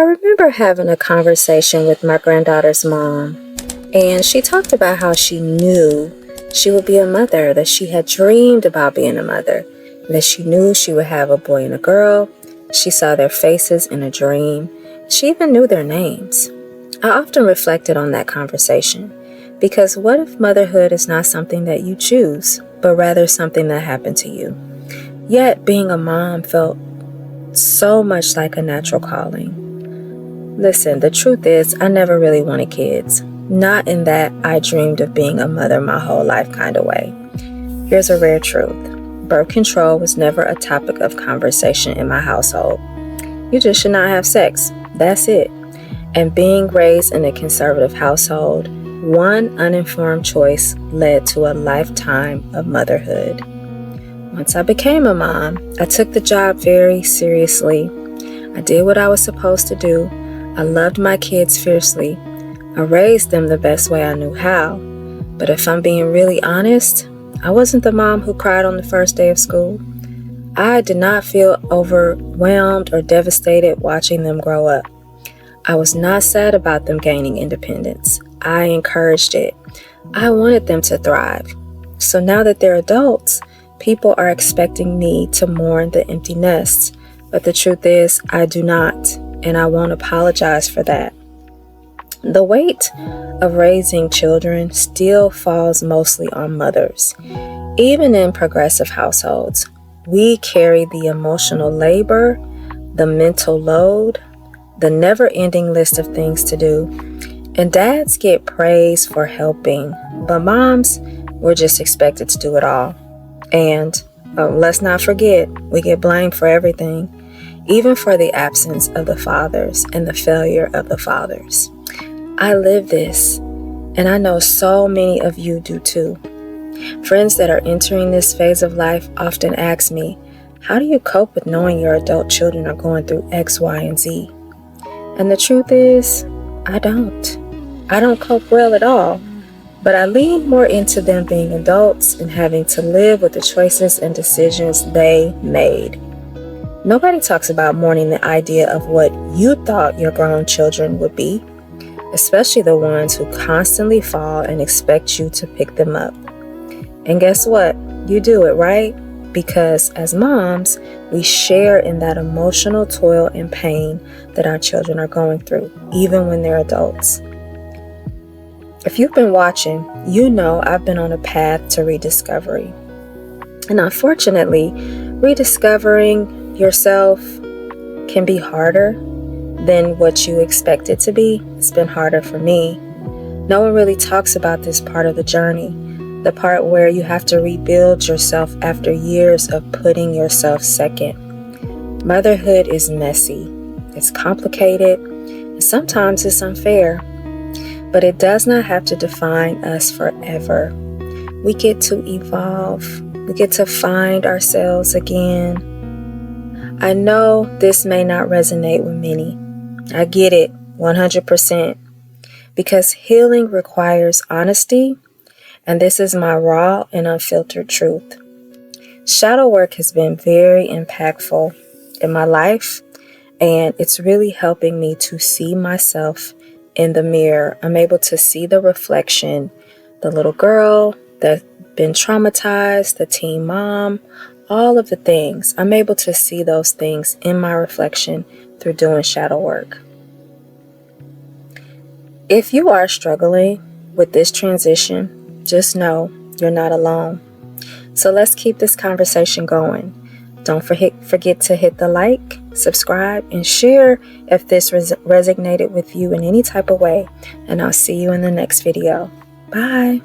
remember having a conversation with my granddaughter's mom, and she talked about how she knew she would be a mother, that she had dreamed about being a mother, that she knew she would have a boy and a girl. She saw their faces in a dream. She even knew their names. I often reflected on that conversation, because what if motherhood is not something that you choose, but rather something that happened to you? Yet being a mom felt so much like a natural calling. Listen, the truth is, I never really wanted kids. Not in that I dreamed of being a mother my whole life kind of way. Here's a rare truth. Birth control was never a topic of conversation in my household. You just should not have sex. That's it. And being raised in a conservative household, one uninformed choice led to a lifetime of motherhood. Once I became a mom, I took the job very seriously. I did what I was supposed to do. I loved my kids fiercely. I raised them the best way I knew how. But if I'm being really honest, I wasn't the mom who cried on the first day of school. I did not feel overwhelmed or devastated watching them grow up. I was not sad about them gaining independence. I encouraged it. I wanted them to thrive. So now that they're adults, people are expecting me to mourn the empty nests. But the truth is, I do not. And I won't apologize for that. The weight of raising children still falls mostly on mothers. Even in progressive households, we carry the emotional labor, the mental load, the never-ending list of things to do. And dads get praise for helping, but moms, we're just expected to do it all. And let's not forget, we get blamed for everything. Even for the absence of the fathers and the failure of the fathers. I live this, and I know so many of you do too. Friends that are entering this phase of life often ask me, how do you cope with knowing your adult children are going through X, Y, and Z? And the truth is, I don't. I don't cope well at all, but I lean more into them being adults and having to live with the choices and decisions they made. Nobody talks about mourning the idea of what you thought your grown children would be, especially the ones who constantly fall and expect you to pick them up. And guess what? You do it, right? Because as moms, we share in that emotional toil and pain that our children are going through, even when they're adults. If you've been watching, you know I've been on a path to rediscovery. And unfortunately, rediscovering yourself can be harder than what you expect it to be. It's been harder for me. No one really talks about this part of the journey, the part where you have to rebuild yourself after years of putting yourself second. Motherhood is messy, it's complicated, and sometimes it's unfair, but it does not have to define us forever. We get to evolve, we get to find ourselves again. I know this may not resonate with many. I get it 100%, because healing requires honesty, and this is my raw and unfiltered truth. Shadow work has been very impactful in my life, and it's really helping me to see myself in the mirror. I'm able to see the reflection, the little girl that's been traumatized, the teen mom, all of the things. I'm able to see those things in my reflection through doing shadow work. If you are struggling with this transition, just know you're not alone. So let's keep this conversation going. Don't forget to hit the like, subscribe, and share if this resonated with you in any type of way. And I'll see you in the next video. Bye.